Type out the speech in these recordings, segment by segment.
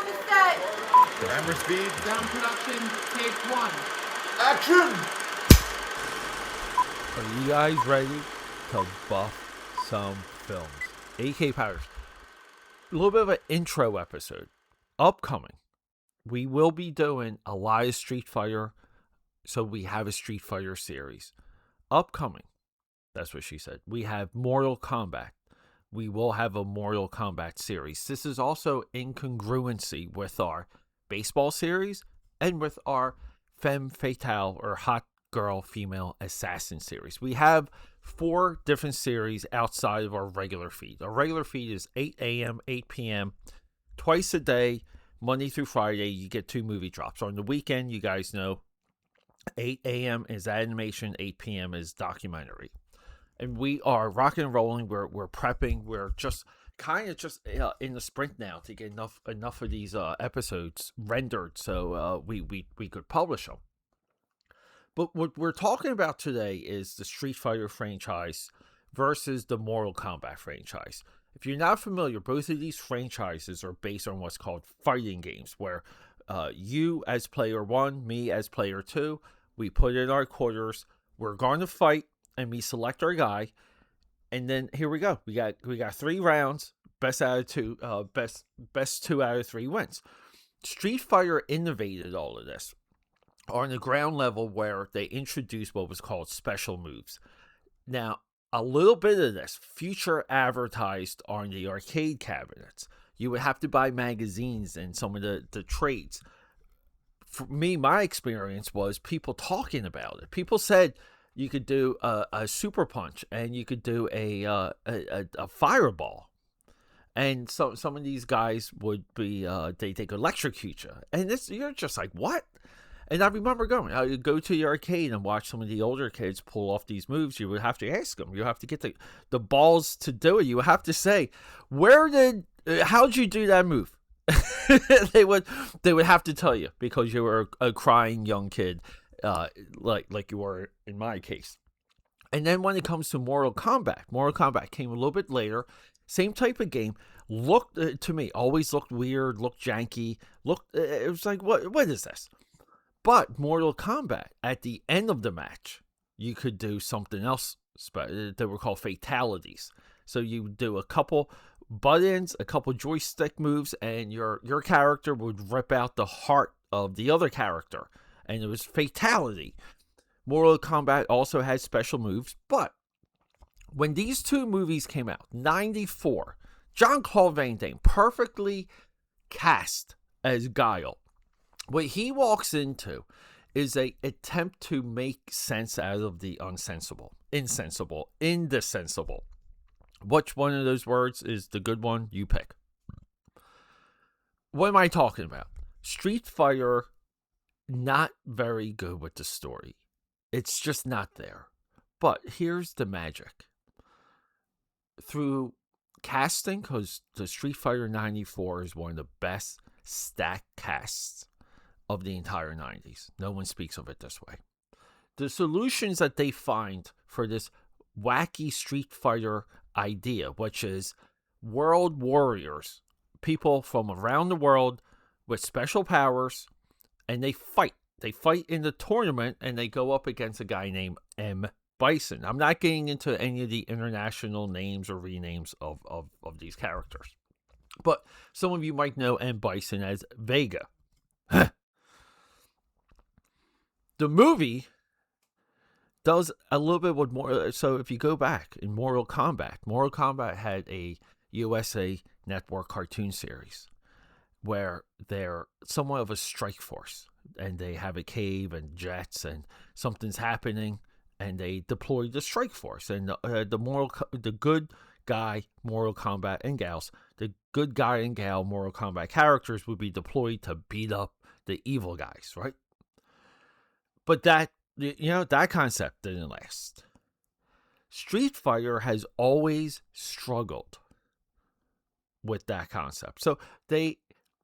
to set. Camera speed. Sound production, take one. Action! Are you guys ready to buff some films? AKAPAD. A little bit of an intro episode. Upcoming. We will be doing a lot of Street Fighter, so we have a Street Fighter series. Upcoming. That's what she said. We have Mortal Kombat. We will have a Mortal Kombat series. This is also in congruency with our baseball series and with our femme fatale or hot girl female assassin series. We have 4 different series outside of our regular feed. Our regular feed is 8 a.m., 8 p.m., twice a day, Monday through Friday. You get 2 movie drops. On the weekend, you guys know, 8 a.m. is animation, 8 p.m. is documentary. And we are rocking and rolling. We're prepping. We're just kind of in the sprint now to get enough of these episodes rendered so we could publish them. But what we're talking about today is the Street Fighter franchise versus the Mortal Kombat franchise. If you're not familiar, both of these franchises are based on what's called fighting games, where you as player 1, me as player 2, we put in our quarters, we're going to fight, and we select our guy, and then here we go. We got 3 rounds, best 2 out of 3 wins. Street Fighter innovated all of this on the ground level, where they introduced what was called special moves. Now, a little bit of this future advertised on the arcade cabinets. You would have to buy magazines and some of the trades. For me, my experience was people talking about it. People said you could do a super punch and you could do a fireball. And so some of these guys would be, they could electrocute you. And you're just like, what? And I remember going, I would go to the arcade and watch some of the older kids pull off these moves. You would have to ask them. You have to get the balls to do it. You would have to say, how'd you do that move? They would have to tell you because you were a crying young kid, like you were in my case. And then when it comes to Mortal Kombat came a little bit later. Same type of game. Looked to me, always looked weird, looked janky. It was like, what is this? But Mortal Kombat, at the end of the match, you could do something else. They were called fatalities. So you do a couple buttons, a couple joystick moves, and your character would rip out the heart of the other character. And it was fatality. Mortal Kombat also had special moves. But when these 2 movies came out, 94, Jean-Claude Van Damme, perfectly cast as Guile. What he walks into is a attempt to make sense out of the insensible. Which one of those words is the good one? You pick. What am I talking about? Street Fighter, not very good with the story. It's just not there. But here's the magic. Through casting, because the Street Fighter 94 is one of the best stacked casts of the entire 90s. No one speaks of it this way. The solutions that they find for this wacky Street Fighter idea, which is world warriors, people from around the world with special powers, and they fight. They fight in the tournament, and they go up against a guy named M. Bison. I'm not getting into any of the international names or renames of these characters. But some of you might know M. Bison as Vega. The movie does a little bit with more. So if you go back in Mortal Kombat had a USA Network cartoon series where they're somewhat of a strike force, and they have a cave and jets, and something's happening, and they deploy the strike force. And the good guy Mortal Kombat and gals, the good guy and gal Mortal Kombat characters would be deployed to beat up the evil guys, right? But that concept didn't last. Street Fighter has always struggled with that concept. So they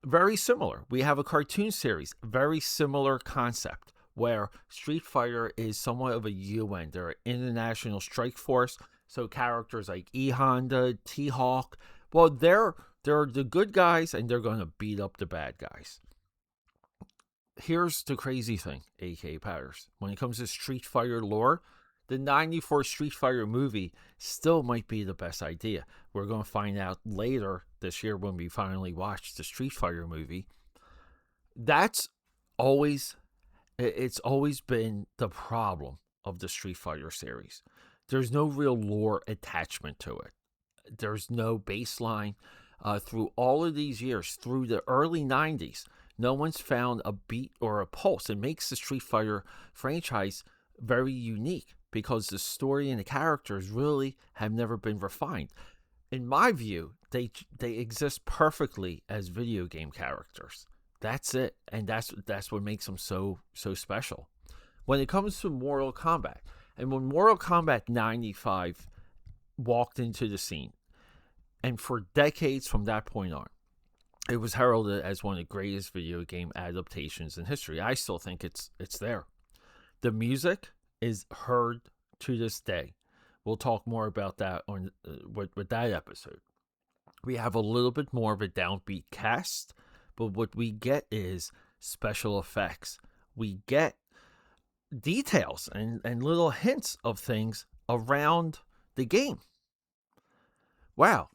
very similar. We have a cartoon series, very similar concept, where Street Fighter is somewhat of a UN. They're an international strike force. So characters like E Honda, T-Hawk, well, they're They're the good guys, and they're going to beat up the bad guys. Here's the crazy thing, AK Powders. When it comes to Street Fighter lore, the 94 Street Fighter movie still might be the best idea. We're going to find out later this year when we finally watch the Street Fighter movie. It's always been the problem of the Street Fighter series. There's no real lore attachment to it. There's no baseline. Through all of these years, through the early 90s, no one's found a beat or a pulse. It makes the Street Fighter franchise very unique because the story and the characters really have never been refined. In my view, they exist perfectly as video game characters. That's it, and that's what makes them so special. When it comes to Mortal Kombat, and when Mortal Kombat 95 walked into the scene, and for decades from that point on, it was heralded as one of the greatest video game adaptations in history. I still think it's there. The music is heard to this day. We'll talk more about that on with that episode. We have a little bit more of a downbeat cast, but what we get is special effects. We get details and little hints of things around the game. Wow.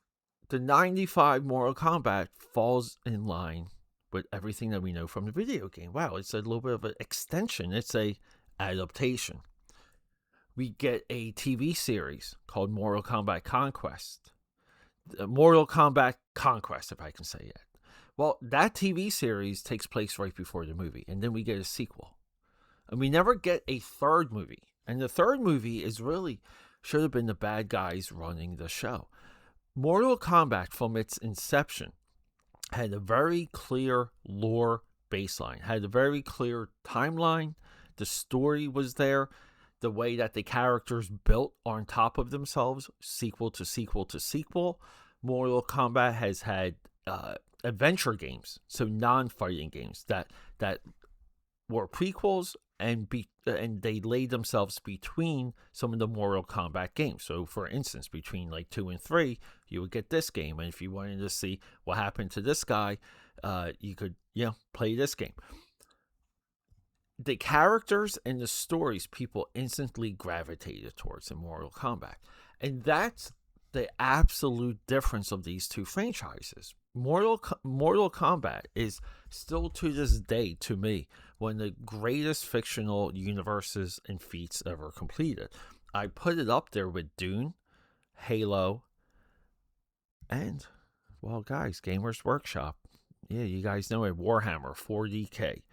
The 95 Mortal Kombat falls in line with everything that we know from the video game. Wow, it's a little bit of an extension. It's a adaptation. We get a TV series called Mortal Kombat Conquest. Mortal Kombat Conquest, if I can say it. Well, that TV series takes place right before the movie, and then we get a sequel. And we never get a third movie. And the third movie should have been the bad guys running the show. Mortal Kombat, from its inception, had a very clear lore baseline, had a very clear timeline. The story was there. The way that the characters built on top of themselves, sequel to sequel to sequel. Mortal Kombat has had adventure games, so non-fighting games that were prequels, and they laid themselves between some of the Mortal Kombat games. So, for instance, between like 2 and 3, you would get this game, and if you wanted to see what happened to this guy, you could play this game. The characters and the stories people instantly gravitated towards in Mortal Kombat, and that's the absolute difference of these two franchises. Mortal Kombat is still to this day, to me, one of the greatest fictional universes and feats ever completed. I put it up there with Dune, Halo, and, well, guys, Gamers Workshop. Yeah, you guys know it. Warhammer 40K.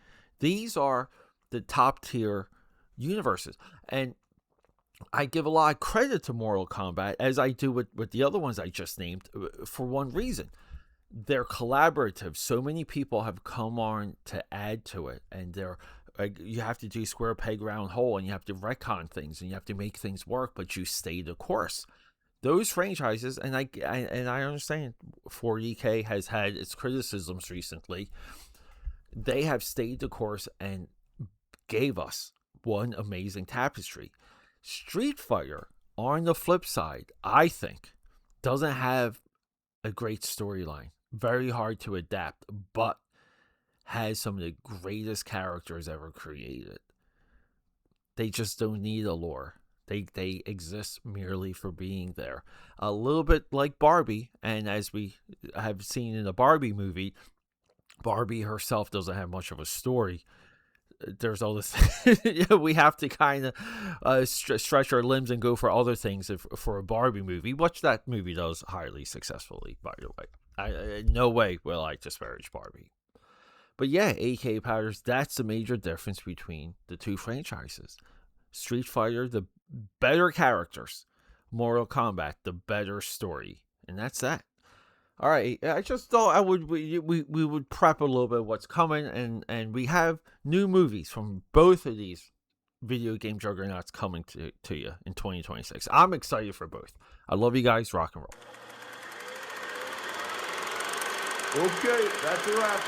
These are the top tier universes. And I give a lot of credit to Mortal Kombat, as I do with the other ones I just named, for one reason. They're collaborative. So many people have come on to add to it, and you have to do square peg round hole, and you have to retcon things, and you have to make things work, but you stay the course. Those franchises, and I understand 40K has had its criticisms recently. They have stayed the course and gave us one amazing tapestry. Street Fighter, on the flip side, I think, doesn't have a great storyline. Very hard to adapt, but has some of the greatest characters ever created. They just don't need a lore. They exist merely for being there. A little bit like Barbie, and as we have seen in the Barbie movie, Barbie herself doesn't have much of a story. There's all this we have to kind of stretch our limbs and go for other things for a Barbie movie, which that movie does highly successfully, by the way. No way will I disparage Barbie. But yeah, AK Powders, that's the major difference between the two franchises. Street Fighter, the better characters. Mortal Kombat, the better story. And that's that. All right, I just thought we would prep a little bit of what's coming, and we have new movies from both of these video game juggernauts coming to you in 2026. I'm excited for both. I love you guys. Rock and roll. Okay, that's a wrap.